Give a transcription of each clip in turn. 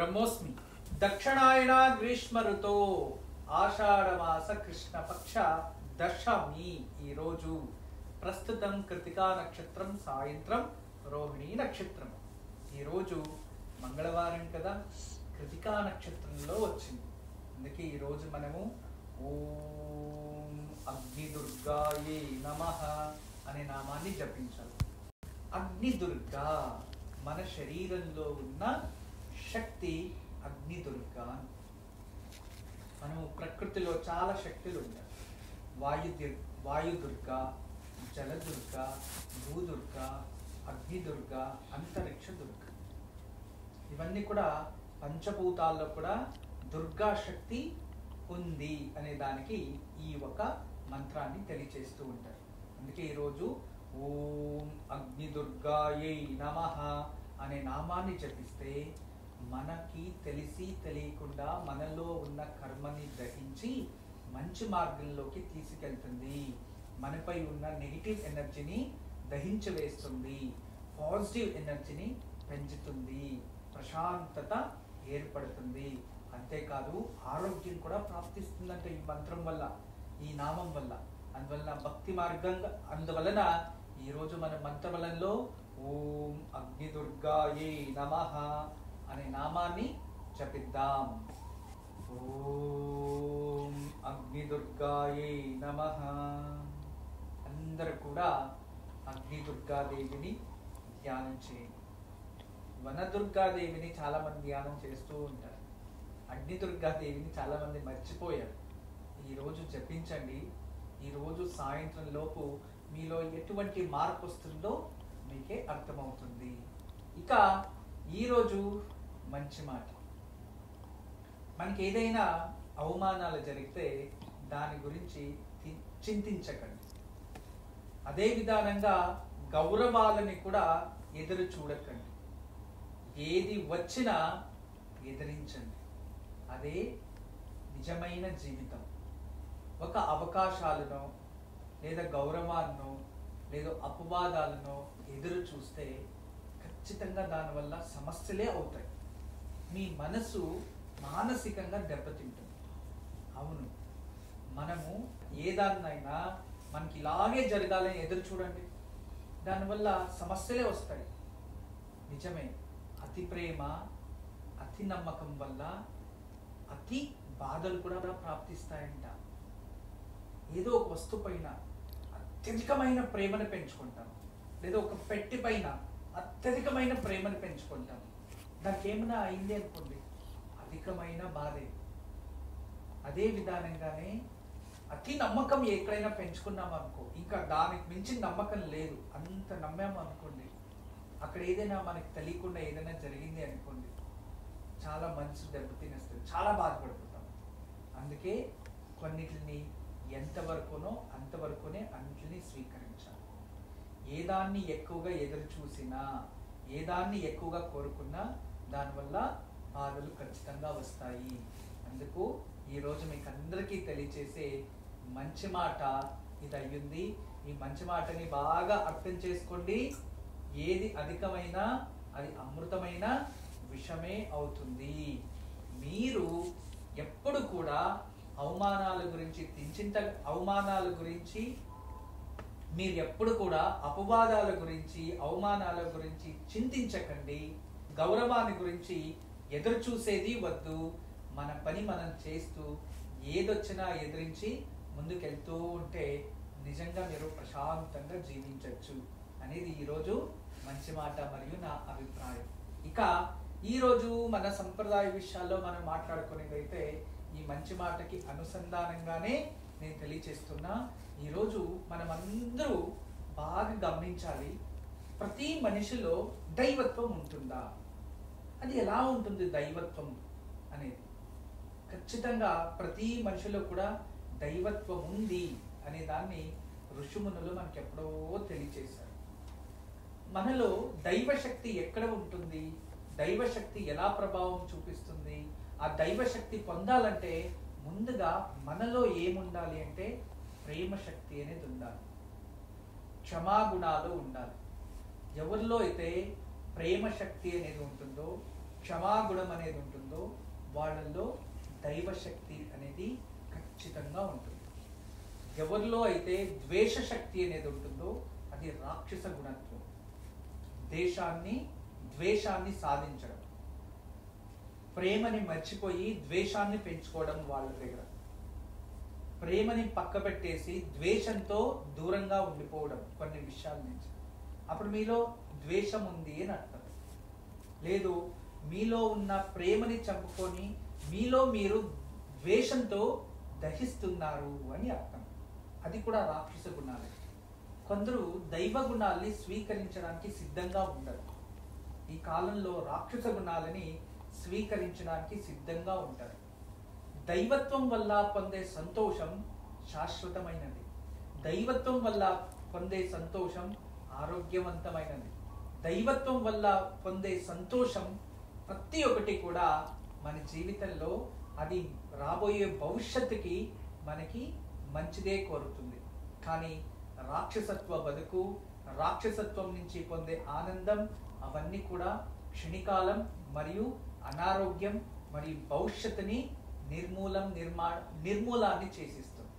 బ్రహ్మోస్మి. దక్షిణాయన గ్రీష్మ ఋతో ఆషాఢమాస కృష్ణపక్ష దశమి. ఈరోజు ప్రస్తుతం కృతికా నక్షత్రం, సాయంత్రం రోహిణి నక్షత్రం. ఈరోజు మంగళవారం కదా, కృతికా నక్షత్రంలో వచ్చింది. అందుకే ఈరోజు మనము ఓం అగ్నిదుర్గాయే నమః అనే నామాన్ని జపించాలి. అగ్నిదుర్గా మన శరీరంలో ఉన్న శక్తి అగ్నిదుర్గా. మనము ప్రకృతిలో చాలా శక్తులు ఉంటాయి. వాయుదుర్గా, జలదుర్గా, భూదుర్గా, అగ్నిదుర్గా, అంతరిక్ష దుర్గా. ఇవన్నీ కూడా పంచభూతాల్లో కూడా దుర్గా శక్తి ఉంది అనే దానికి ఈ ఒక మంత్రాన్ని తెలియచేస్తూ ఉంటారు. అందుకే ఈరోజు ఓం అగ్నిదుర్గాయై నమః అనే నామాన్ని జపిస్తే మనకి తెలిసి తెలియకుండా మనలో ఉన్న కర్మని దహించి మంచి మార్గంలోకి తీసుకెళ్తుంది. మనపై ఉన్న నెగిటివ్ ఎనర్జీని దహించి వేస్తుంది, పాజిటివ్ ఎనర్జీని పెంచుతుంది, ప్రశాంతత ఏర్పడుతుంది. అంతేకాదు ఆరోగ్యం కూడా ప్రాప్తిస్తుందంటే ఈ మంత్రం వల్ల, ఈ నామం వల్ల. అందువలన భక్తి మార్గంగా, అందువలన ఈరోజు మన మంత్రబలంలో ఓం అగ్నిదుర్గాయే నమః అనే నామాన్ని జపిద్దాం. ఓం అగ్నిదుర్గాయే నమః. అందరూ కూడా అగ్నిదుర్గాదేవిని ధ్యానం చేయండి. వనదుర్గాదేవిని చాలా మంది ధ్యానం చేస్తూ ఉంటారు. అగ్నిదుర్గాదేవిని చాలా మంది మర్చిపోయారు. ఈరోజు జపించండి. ఈరోజు సాయంత్రం లోపు మీలో ఎటువంటి మార్పు వస్తుందో మీకే అర్థమవుతుంది. ఇక ఈరోజు మంచి మాట. మనకి ఏదైనా అవమానాలు జరిగితే దాని గురించి చింతించకండి. అదే విధానంగా గౌరవాలని కూడా ఎదురు చూడకండి. ఏది వచ్చినా ఎదిరించండి. అదే నిజమైన జీవితం. ఒక అవకాశాలను లేదా గౌరవాలను లేదా అపవాదాలను ఎదురు చూస్తే ఖచ్చితంగా దానివల్ల సమస్యలే అవుతాయి. మీ మనసు మానసికంగా దెబ్బతింటుంది. అవును, మనము ఏదాన్నైనా మనకి ఇలాగే జరగాలని ఎదురు చూడండి, దానివల్ల సమస్యలే వస్తాయి. నిజమే, అతి ప్రేమ, అతి నమ్మకం వల్ల అతి బాధలు కూడా ప్రాప్తిస్తాయంట. ఏదో ఒక వస్తువు పైన అత్యధికమైన ప్రేమను పెంచుకుంటాం, లేదా ఒక పెట్టి పైన అత్యధికమైన ప్రేమను పెంచుకుంటాం. దానికి ఏమైనా అయింది అనుకోండి, అధికమైన బాధే. అదే విధానంగానే అతి నమ్మకం ఎక్కడైనా పెంచుకున్నాం అనుకో, ఇంకా దానికి మించిన నమ్మకం లేదు, అంత నమ్మాము అనుకోండి, అక్కడ ఏదైనా మనకి తెలియకుండా ఏదైనా జరిగింది అనుకోండి, చాలా మనసు దెబ్బతినేస్తుంది, చాలా బాధపడిపోతాం. అందుకే కొన్నిటిని ఎంతవరకునో అంతవరకునే అన్నిటిని స్వీకరించాలి. ఏదాన్ని ఎక్కువగా ఎదురు చూసినా, ఏదాన్ని ఎక్కువగా కోరుకున్నా దానివల్ల బాధలు ఖచ్చితంగా వస్తాయి. అందుకు ఈరోజు మీకు అందరికీ తెలియచేసే మంచి మాట ఇది అయ్యింది. ఈ మంచి మాటని బాగా అర్థం చేసుకోండి. ఏది అధికమైనా అది అమృతమైన విషమే అవుతుంది. మీరు ఎప్పుడు కూడా అవమానాల గురించి మీరు ఎప్పుడు కూడా అపవాదాల గురించి, అవమానాల గురించి చింతించకండి. గౌరవాన్ని గురించి ఎదురు చూసేది వద్దు. మన పని మనం చేస్తూ ఏదొచ్చినా ఎదిరించి ముందుకెళ్తూ ఉంటే నిజంగా మీరు ప్రశాంతంగా జీవించవచ్చు అనేది ఈరోజు మంచి మాట మరియు నా అభిప్రాయం. ఇక ఈరోజు మన సంప్రదాయ విషయాల్లో మనం మాట్లాడుకునేదైతే ఈ మంచి మాటకి అనుసంధానంగానే నేను తెలియచేస్తున్నా. ఈరోజు మనం అందరూ బాగా గమనించాలి, ప్రతి మనిషిలో దైవత్వం ఉంటుందా? అది ఎలా ఉంటుంది దైవత్వం అనేది? ఖచ్చితంగా ప్రతి మనిషిలో కూడా దైవత్వం ఉంది అనే దాన్ని ఋషిమునులు మనకి ఎప్పుడో తెలియచేశారు. మనలో దైవశక్తి ఎక్కడ ఉంటుంది? దైవశక్తి ఎలా ప్రభావం చూపిస్తుంది? ఆ దైవశక్తి పొందాలంటే ముందుగా మనలో ఏముండాలి అంటే ప్రేమ శక్తి అనేది ఉండాలి, క్షమాగుణాలు ఉండాలి. ఎవరిలో అయితే ప్రేమ శక్తి అనేది ఉంటుందో, క్షమాగుణం అనేది ఉంటుందో వాళ్ళల్లో దైవశక్తి అనేది ఖచ్చితంగా ఉంటుంది. ఎవరిలో అయితే ద్వేష శక్తి అనేది ఉంటుందో అది రాక్షస గుణత్వం. ద్వేషాన్ని సాధించడం, ప్రేమని మర్చిపోయి ద్వేషాన్ని పెంచుకోవడం వాళ్ళ దగ్గర, ప్రేమని పక్కబెట్టేసి ద్వేషంతో దూరంగా ఉండిపోవడం కొన్ని విషయాల నుంచి. అప్పుడు మీలో ద్వేషం ఉంది అని అర్థం. లేదు, మీలో ఉన్న ప్రేమని చంపుకొని మీలో మీరు ద్వేషంతో దహిస్తున్నారు అని అర్థం. అది కూడా రాక్షస గుణాలే. కొందరు దైవ గుణాల్ని స్వీకరించడానికి సిద్ధంగా ఉండరు. ఈ కాలంలో రాక్షస గుణాలని స్వీకరించడానికి సిద్ధంగా ఉంటారు. దైవత్వం వల్ల పొందే సంతోషం శాశ్వతమైనది. దైవత్వం వల్ల పొందే సంతోషం ఆరోగ్యవంతమైనది. దైవత్వం వల్ల పొందే సంతోషం ప్రతి ఒక్కటి కూడా మన జీవితంలో అది రాబోయే భవిష్యత్తుకి మనకి మంచిదే కోరుతుంది. కానీ రాక్షసత్వ బతుకు, రాక్షసత్వం నుంచి పొందే ఆనందం అవన్నీ కూడా క్షణికాలం మరియు అనారోగ్యం మరియు భవిష్యత్తుని నిర్మూలాన్ని చేసిస్తుంది,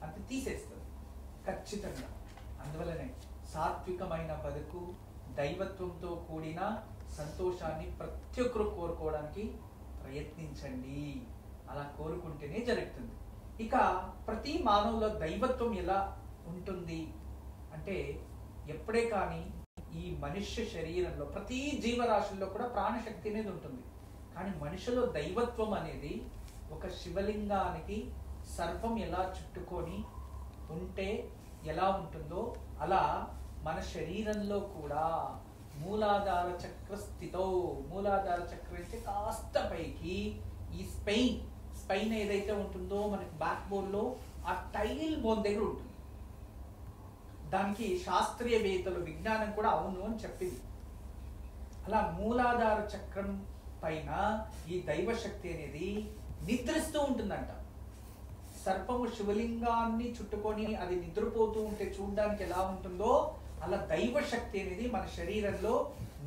అంటే తీసేస్తుంది ఖచ్చితంగా. అందువలనే సాత్వికమైన బతుకు, దైవత్వంతో కూడిన సంతోషాన్ని ప్రతి ఒక్కరు కోరుకోవడానికి ప్రయత్నించండి. అలా కోరుకుంటేనే జరుగుతుంది. ఇక ప్రతి మానవుల దైవత్వం ఎలా ఉంటుంది అంటే, ఎప్పుడే కానీ ఈ మనుష్య శరీరంలో ప్రతి జీవరాశుల్లో కూడా ప్రాణశక్తి అనేది ఉంటుంది. కానీ మనిషిలో దైవత్వం అనేది ఒక శివలింగానికి సర్పం ఎలా చుట్టుకొని ఉంటే ఎలా ఉంటుందో అలా మన శరీరంలో కూడా మూలాధార చక్ర స్థితో, మూలాధార చక్రం నుంచి కాస్త పైకి ఈ స్పైన్ ఏదైతే ఉంటుందో మనకి బ్యాక్ బోన్ లో ఆ టైల్ బోన్ దగ్గర ఉంటుంది. దానికి శాస్త్రీయవేత్తలు విజ్ఞానం కూడా అవును అని చెప్పింది. అలా మూలాధార చక్రం పైన ఈ దైవశక్తి అనేది నిద్రిస్తూ ఉంటుందంట. సర్పము శివలింగాన్ని చుట్టుకొని అది నిద్రపోతూ ఉంటే చూడడానికి ఎలా ఉంటుందో అలా దైవశక్తి అనేది మన శరీరంలో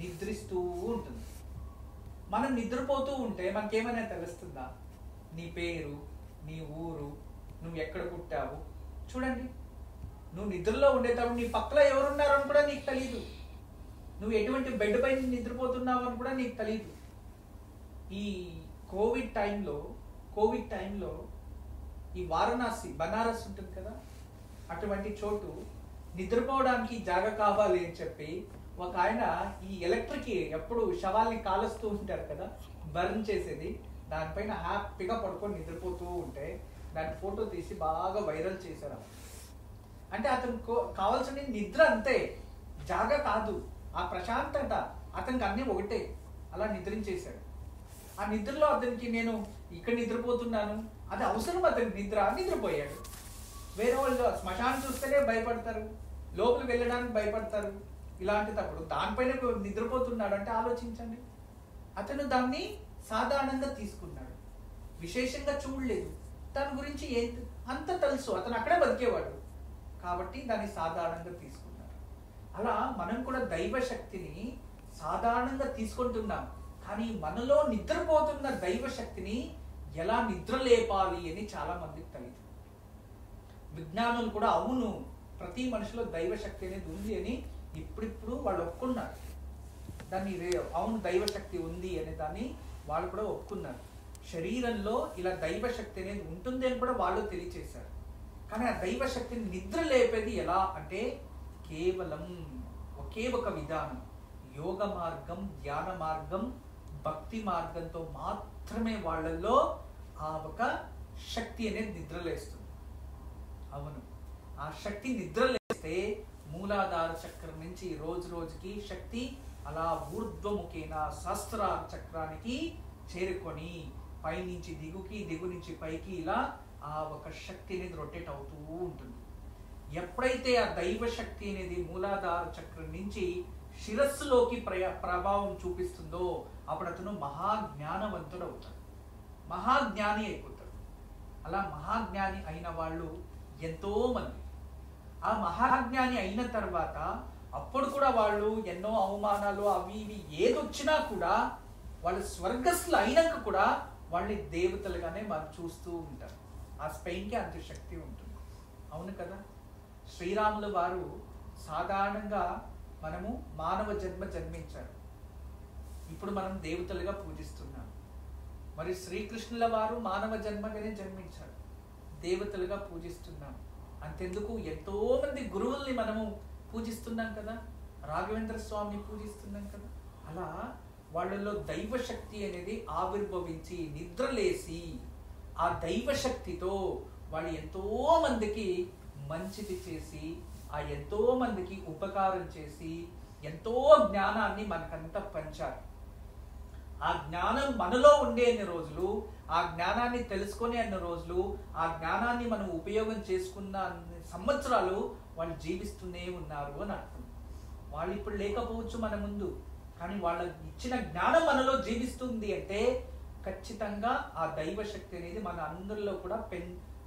నిద్రిస్తూ ఉంటుంది. మనం నిద్రపోతూ ఉంటే మనకేమైనా తెలుస్తుందా? నీ పేరు, నీ ఊరు, నువ్వు ఎక్కడ పుట్టావు. చూడండి, నువ్వు నిద్రలో ఉండేటప్పుడు నీ పక్కన ఎవరున్నారు అని కూడా నీకు తెలియదు. నువ్వు ఎటువంటి బెడ్ పైన నిద్రపోతున్నావు అని కూడా నీకు తెలియదు. ఈ కోవిడ్ టైంలో ఈ వారణాసి, బనారస్ ఉంటుంది కదా, అటువంటి చోటు నిద్రపోవడానికి జాగా కావాలి అని చెప్పి ఒక ఆయన ఈ ఎలక్ట్రిక్ ఎప్పుడు శవాల్ని కాలుస్తూ ఉంటారు కదా, బర్న్ చేసేది, దానిపైన హ్యాపీగా పడుకొని నిద్రపోతూ ఉంటే దాని ఫోటో తీసి బాగా వైరల్ చేశారు. అంటే అతను కావాల్సిన నిద్ర అంతే, జాగా కాదు, ఆ ప్రశాంతత అతనికి అన్నీ ఒకటే. అలా నిద్రించేశాడు. ఆ నిద్రలో అతనికి నేను ఇక్కడ నిద్రపోతున్నాను అది అవసరం, అతనికి నిద్రపోయాడు. వేరే వాళ్ళు శ్మశానం చూస్తేనే భయపడతారు, లోపలికి వెళ్ళడానికి భయపడతారు. ఇలాంటిదప్పుడు దానిపైన నిద్రపోతున్నాడు అంటే ఆలోచించండి. అతను దాన్ని సాధారణంగా తీసుకున్నాడు, విశేషంగా చూడలేదు, దాని గురించి అంత తెలుసు, అతను అక్కడే బతికేవాడు కాబట్టి దాన్ని సాధారణంగా తీసుకున్నాడు. అలా మనం కూడా దైవశక్తిని సాధారణంగా తీసుకుంటున్నాం. కానీ మనలో నిద్రపోతున్న దైవశక్తిని ఎలా నిద్ర లేపాలి అని చాలా మందికి తెలియదు. విజ్ఞానులు కూడా అవును, ప్రతి మనిషిలో దైవశక్తి అనేది ఉంది అని ఇప్పుడిప్పుడు వాళ్ళు ఒప్పుకున్నారు. దాన్ని అవును దైవశక్తి ఉంది అనే దాన్ని వాళ్ళు కూడా ఒప్పుకున్నారు. శరీరంలో ఇలా దైవశక్తి అనేది ఉంటుంది అని కూడా వాళ్ళు తెలియచేశారు. కానీ ఆ దైవశక్తిని నిద్ర లేపేది ఎలా అంటే కేవలం ఒకే ఒక విధానం, యోగ మార్గం, ధ్యాన మార్గం, భక్తి మార్గంతో మాత్రమే వాళ్ళల్లో ఆ ఒక శక్తి అనేది నిద్రలేస్తుంది. అవును, ఆ శక్తి నిద్రలేస్తే మూలాధార చక్రం నుంచి రోజు రోజుకి శక్తి అలా ఊర్ధ్వముఖేన సహస్రార చక్రానికి చేరుకొని పైనుంచి దిగుకి, దిగు నుంచి పైకి ఇలా ఆ ఒక శక్తి అనేది రొటేట్ అవుతూ ఉంటుంది. ఎప్పుడైతే ఆ దైవ శక్తి అనేది మూలాధార చక్రం నుంచి శిరస్సులోకి ప్రభావం చూపిస్తుందో అప్పుడు అతను మహాజ్ఞానవంతుడు అవుతాడు, మహాజ్ఞాని అయిపోతాడు. అలా మహాజ్ఞాని అయిన వాళ్ళు ఎంతో మంది. ఆ మహాజ్ఞాని అయిన తర్వాత అప్పుడు కూడా వాళ్ళు ఎన్నో అవమానాలు అవి ఇవి ఏదొచ్చినా కూడా వాళ్ళు స్వర్గస్థులు అయినాక కూడా వాళ్ళని దేవతలుగానే మనం చూస్తూ ఉంటారు. ఆ స్పెయిన్కి అంత శక్తి ఉంటుంది. అవును కదా. శ్రీరాముల వారు సాధారణంగా మనము మానవ జన్మ జన్మించారు, ఇప్పుడు మనం దేవతలుగా పూజిస్తున్నాం. మరి శ్రీకృష్ణుల వారు మానవ జన్మగానే జన్మించారు, దేవతలుగా పూజిస్తున్నాం. అంతెందుకు ఎంతో మంది గురువుల్ని మనము పూజిస్తున్నాం కదా, రాఘవేంద్ర స్వామిని పూజిస్తున్నాం కదా. అలా వాళ్ళలో దైవశక్తి అనేది ఆవిర్భవించి నిద్రలేసి ఆ దైవశక్తితో వాళ్ళు ఎంతో మందికి మంచిది చేసి, ఆ ఎంతో మందికి ఉపకారం చేసి ఎంతో జ్ఞానాన్ని మనకంతా పంచారు. ఆ జ్ఞానం మనలో ఉండే అన్ని రోజులు, ఆ జ్ఞానాన్ని తెలుసుకునే అన్ని రోజులు, ఆ జ్ఞానాన్ని మనం ఉపయోగం చేసుకున్న అన్ని సంవత్సరాలు వాళ్ళు జీవిస్తూనే ఉన్నారు అని అర్థం. వాళ్ళు ఇప్పుడు లేకపోవచ్చు మన ముందు, కానీ వాళ్ళ ఇచ్చిన జ్ఞానం మనలో జీవిస్తుంది అంటే ఖచ్చితంగా ఆ దైవశక్తి అనేది మన అందరిలో కూడా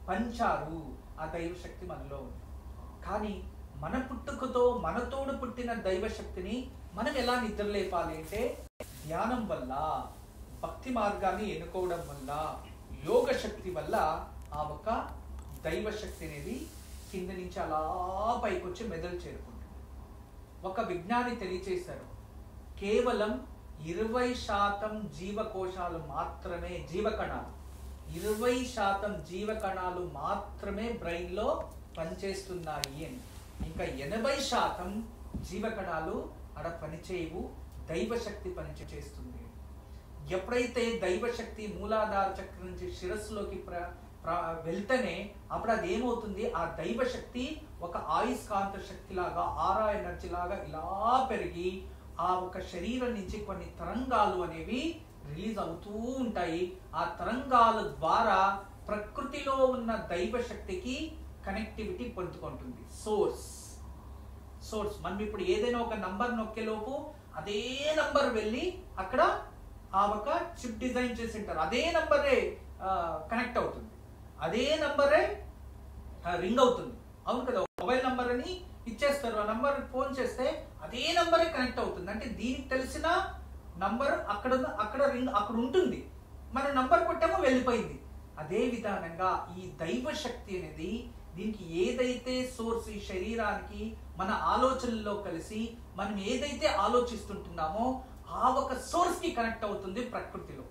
పంచారు. ఆ దైవశక్తి మనలో ఉంది. కానీ మన పుట్టుకతో మనతోడు పుట్టిన దైవశక్తిని మనం ఎలా నిద్రలేపాలి అంటే ధ్యానం వల్ల, భక్తి మార్గాన్ని ఎన్నుకోవడం వల్ల, యోగ శక్తి వల్ల ఆ ఒక దైవశక్తి అనేది కింద నుంచి అలా పైకొచ్చి మెదడు చేరుకుంటుంది. ఒక విజ్ఞాని తెలియచేశారు, కేవలం 20% జీవకోశాలు మాత్రమే, జీవకణాలు 20% జీవకణాలు మాత్రమే బ్రెయిన్ లో పనిచేస్తున్నాయి అని. ఇంకా 80% జీవకణాలు అక్కడ పనిచేయవు, దైవశక్తి పనిచేస్తుంది. ఎప్పుడైతే దైవశక్తి మూలాధార చక్రం నుంచి శిరస్సులోకి వెళ్తేనే అప్పుడు అది ఏమవుతుంది, ఆ దైవశక్తి ఒక ఆయుష్కాంత శక్తి లాగా, ఆరా ఎనర్జీ లాగా ఇలా పెరిగి ఆ ఒక శరీరం నుంచి కొన్ని తరంగాలు అనేవి రిలీజ్ అవుతూ ఉంటాయి. ఆ తరంగాల ద్వారా ప్రకృతిలో ఉన్న దైవశక్తికి కనెక్టివిటీ పొందుకుంటుంది. సోర్స్ మనం ఇప్పుడు ఏదైనా ఒక నంబర్ నొక్కేలోపు అదే నంబర్ వెళ్ళి అక్కడ ఆ ఒక చిప్ డిజైన్ చేసి ఉంటారు, అదే నంబరే కనెక్ట్ అవుతుంది, అదే నంబరే రింగ్ అవుతుంది. అవును కదా. మొబైల్ నంబర్ అని ఇచ్చేస్తారు, ఆ నంబర్ ఫోన్ చేస్తే అదే నంబరే కనెక్ట్ అవుతుంది. అంటే దీనికి తెలిసిన నంబర్ అక్కడ రింగ్ అక్కడ ఉంటుంది, మన నంబర్ కొట్టామో వెళ్ళిపోయింది. అదే విధానంగా ఈ దైవశక్తి అనేది దీనికి ఏదైతే సోర్స్, ఈ శరీరానికి మన ఆలోచనల్లో కలిసి మనం ఏదైతే ఆలోచిస్తుంటున్నామో ఆ ఒక సోర్స్ కి కనెక్ట్ అవుతుంది ప్రకృతిలో.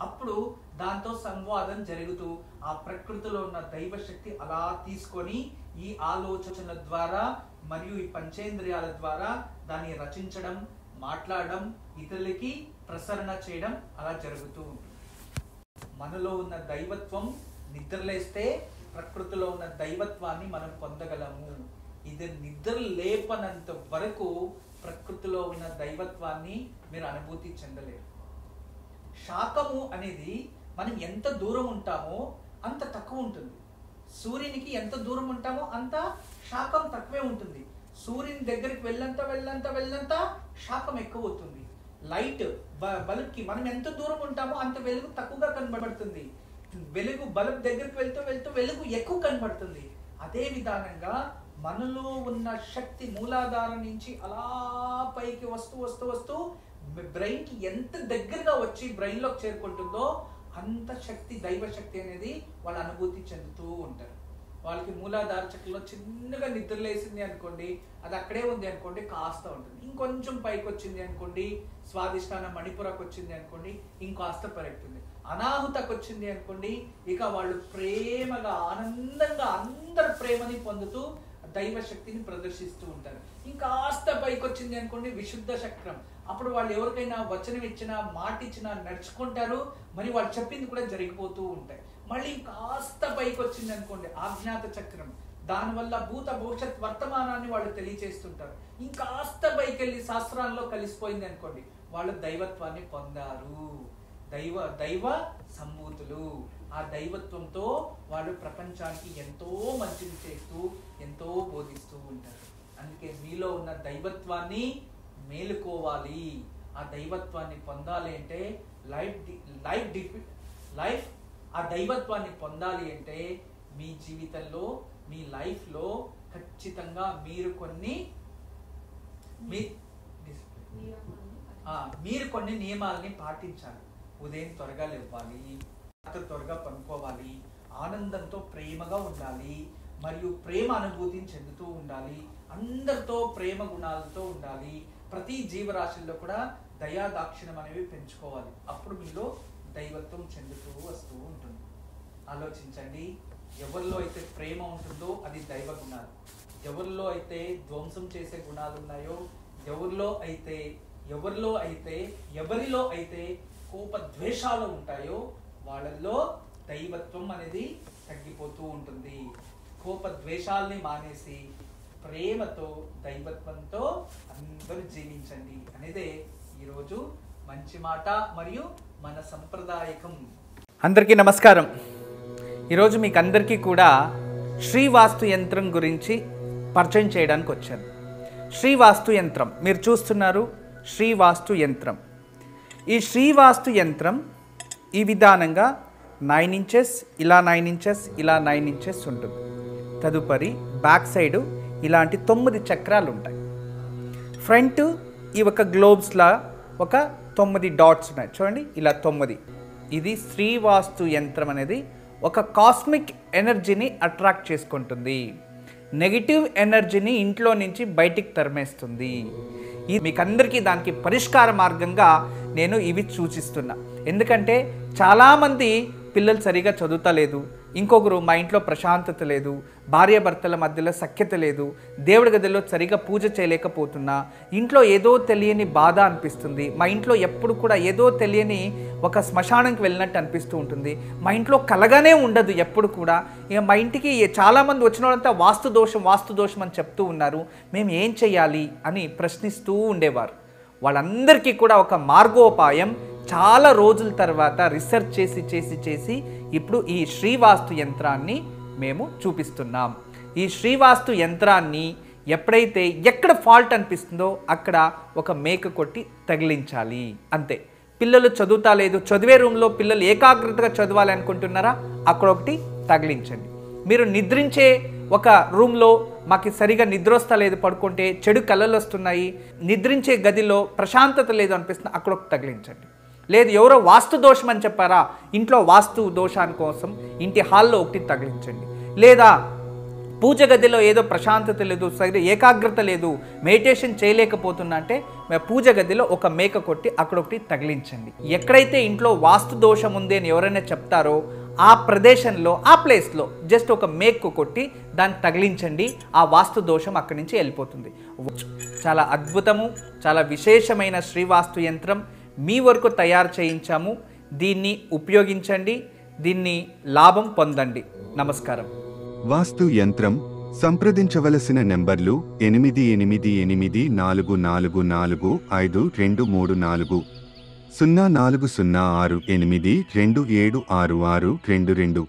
అప్పుడు దాంతో సంవాదం జరుగుతూ ఆ ప్రకృతిలో ఉన్న దైవశక్తి అలా తీసుకొని ఈ ఆలోచనల ద్వారా మరియు ఈ పంచేంద్రియాల ద్వారా దాన్ని రచించడం, మాట్లాడడం, ఇతరులకి ప్రసరణ చేయడం అలా జరుగుతూ ఉంటుంది. మనలో ఉన్న దైవత్వం నిద్రలేస్తే ప్రకృతిలో ఉన్న దైవత్వాన్ని మనం పొందగలము. ఇది నిద్ర లేపనంత వరకు ప్రకృతిలో ఉన్న దైవత్వాన్ని మీరు అనుభూతి చెందలేరు. శాకము అనేది మనం ఎంత దూరం ఉంటామో అంత తక్కువ ఉంటుంది. సూర్యునికి ఎంత దూరం ఉంటామో అంత శాకం తక్కువే ఉంటుంది. సూర్యుని దగ్గరికి వెళ్ళంత శాకం ఎక్కువ అవుతుంది. లైట్ బల్బ్ కి మనం ఎంత దూరం ఉంటామో అంత వెలుగు తక్కువగా కనబడుతుంది. వెలుగు బల్బ్ దగ్గరికి వెళ్తూ వెలుగు ఎక్కువ కనబడుతుంది. అదే విధానంగా మనలో ఉన్న శక్తి మూలాధారం నుంచి అలా పైకి వస్తూ బ్రెయిన్ కి ఎంత దగ్గరగా వచ్చి బ్రెయిన్ లోకి చేరుకుంటుందో అంత శక్తి, దైవశక్తి అనేది వాళ్ళు అనుభూతి చెందుతూ ఉంటారు. వాళ్ళకి మూలాధార చక్రంలో చిన్నగా నిద్రలేసింది అనుకోండి, అది అక్కడే ఉంది అనుకోండి, కాస్త ఉంటుంది. ఇంకొంచెం పైకి వచ్చింది అనుకోండి, స్వాదిష్టాన మణిపురకు వచ్చింది అనుకోండి, ఇంకాస్త పెరుగుతుంది. అనాహుతకు వచ్చింది అనుకోండి, ఇక వాళ్ళు ప్రేమగా ఆనందంగా అందరి ప్రేమని పొందుతూ దైవశక్తిని ప్రదర్శిస్తూ ఉంటారు. ఇంకాస్త పైకి వచ్చింది అనుకోండి విశుద్ధ చక్రం, అప్పుడు వాళ్ళు ఎవరికైనా వచనం ఇచ్చినా, మాట ఇచ్చినా నడుచుకుంటారు, మరి వాళ్ళు చెప్పింది కూడా జరిగిపోతూ ఉంటాయి. మళ్ళీ కాస్త పైకి వచ్చింది అనుకోండి ఆజ్ఞాత చక్రం, దానివల్ల భూత భవిష్యత్ వర్తమానాన్ని వాళ్ళు తెలియచేస్తుంటారు. ఇంకాస్త పైకి వెళ్ళి శాస్త్రాల్లో కలిసిపోయింది అనుకోండి, వాళ్ళు దైవత్వాన్ని పొందారు, దైవ సంభూతులు. ఆ దైవత్వంతో వాళ్ళు ప్రపంచానికి ఎంతో మంచిది చేస్తూ ఎంతో బోధిస్తూ ఉంటారు. అందుకే మీలో ఉన్న దైవత్వాన్ని మేలుకోవాలి. ఆ దైవత్వాన్ని పొందాలి అంటే లైఫ్ ఆ దైవత్వాన్ని పొందాలి అంటే మీ జీవితంలో, మీ లైఫ్ లో ఖచ్చితంగా మీరు కొన్ని మీరు కొన్ని నియమాలని పాటించాలి. ఉదయం త్వరగా లేవాలి, రాత్రి త్వరగా పనుకోవాలి, ఆనందంతో ప్రేమగా ఉండాలి, మరియు ప్రేమ అనుభూతిని చెందుతూ ఉండాలి, అందరితో ప్రేమ గుణాలతో ఉండాలి, ప్రతి జీవరాశుల్లో కూడా దయా దాక్షిణ్యం అనేవి పెంచుకోవాలి. అప్పుడు మీలో దైవత్వం చెందుతూ వస్తూ ఉంటుంది. ఆలోచించండి, ఎవరిలో అయితే ప్రేమ ఉంటుందో అది దైవ గుణాలు, ఎవరిలో అయితే ధ్వంసం చేసే గుణాలు ఉన్నాయో, ఎవరిలో అయితే కోప ద్వేషాలు ఉంటాయో వాళ్ళల్లో దైవత్వం అనేది తగ్గిపోతూ ఉంటుంది. కోప ద్వేషాల్ని మానేసి ప్రేమతో దైవత్వంతో అందరూ జీవించండి అనేదే ఈరోజు మంచి మాట మరియు మన సంప్రదాయకం. అందరికీ నమస్కారం. ఈరోజు మీకు అందరికీ కూడా శ్రీవాస్తు యంత్రం గురించి పరిచయం చేయడానికి వచ్చాను. శ్రీవాస్తు యంత్రం మీరు చూస్తున్నారు. శ్రీవాస్తు యంత్రం, ఈ శ్రీవాస్తు యంత్రం ఈ విధానంగా 9 ఇంచెస్, ఇలా 9 ఇంచెస్, ఇలా 9 ఇంచెస్ ఉంటుంది. తదుపరి బ్యాక్ సైడు ఇలాంటి 9 చక్రాలు ఉంటాయి. ఫ్రంట్ ఈ ఒక గ్లోబ్స్లా ఒక 9 డాట్స్ ఉన్నాయి చూడండి, ఇలా 9. ఇది శ్రీవాస్తు యంత్రం అనేది ఒక కాస్మిక్ ఎనర్జీని అట్రాక్ట్ చేసుకుంటుంది. నెగిటివ్ ఎనర్జీని ఇంట్లో నుంచి బయటికి తరిమేస్తుంది. ఇది మీకందరికీ దానికి పరిష్కార మార్గంగా నేను ఇవి సూచిస్తున్నా. ఎందుకంటే చాలామంది పిల్లలు సరిగా చదువుతలేదు, ఇంకొకరు మా ఇంట్లో ప్రశాంతత లేదు, భార్యాభర్తల మధ్యలో సఖ్యత లేదు, దేవుడి గదిలో సరిగా పూజ చేయలేకపోతున్నా, ఇంట్లో ఏదో తెలియని బాధ అనిపిస్తుంది, మా ఇంట్లో ఎప్పుడు కూడా ఏదో తెలియని ఒక శ్మశానంకి వెళ్ళినట్టు అనిపిస్తూ ఉంటుంది, మా ఇంట్లో కలగానే ఉండదు ఎప్పుడు కూడా, ఇక మా ఇంటికి చాలామంది వచ్చిన వాళ్ళంతా వాస్తు దోషం అని చెప్తూ ఉన్నారు, మేము ఏం చేయాలి అని ప్రశ్నిస్తూ ఉండేవారు. వాళ్ళందరికీ కూడా ఒక మార్గోపాయం చాలా రోజుల తర్వాత రీసెర్చ్ చేసి ఇప్పుడు ఈ శ్రీవాస్తు యంత్రాన్ని మేము చూపిస్తున్నాం. ఈ శ్రీవాస్తు యంత్రాన్ని ఎప్పుడైతే ఎక్కడ ఫాల్ట్ అనిపిస్తుందో అక్కడ ఒక మేక కొట్టి తగిలించాలి, అంతే. పిల్లలు చదువుతా లేదు, చదివే రూమ్లో పిల్లలు ఏకాగ్రతగా చదవాలి అనుకుంటున్నారా, అక్కడ ఒకటి తగిలించండి. మీరు నిద్రించే ఒక రూమ్లో మాకు సరిగా నిద్ర వస్తలేదు, పడుకుంటే చెడు కళలు వస్తున్నాయి, నిద్రించే గదిలో ప్రశాంతత లేదు అనిపిస్తుంది, అక్కడ ఒకటి తగిలించండి. లేదు ఎవరో వాస్తు దోషం అని చెప్పారా, ఇంట్లో వాస్తు దోషాని కోసం ఇంటి హాల్లో ఒకటి తగిలించండి. లేదా పూజ గదిలో ఏదో ప్రశాంతత లేదు, సరిగ్గా ఏకాగ్రత లేదు, మెడిటేషన్ చేయలేకపోతున్నా అంటే పూజ గదిలో ఒక మేక కొట్టి అక్కడ ఒకటి తగిలించండి. ఎక్కడైతే ఇంట్లో వాస్తు దోషం ఉంది అని ఎవరైనా చెప్తారో ఆ ప్రదేశంలో ఆ ప్లేస్లో జస్ట్ ఒక మేకు కొట్టి దాన్ని తగిలించండి, ఆ వాస్తు దోషం అక్కడి నుంచి వెళ్ళిపోతుంది. చాలా అద్భుతము, చాలా విశేషమైన శ్రీవాస్తు యంత్రం మీ వరకు తయారు చేయించాము. దీన్ని ఉపయోగించండి, దీన్ని లాభం పొందండి. నమస్కారం. వాస్తు యంత్రం సంప్రదించవలసిన నెంబర్లు 8844452334 040682766622.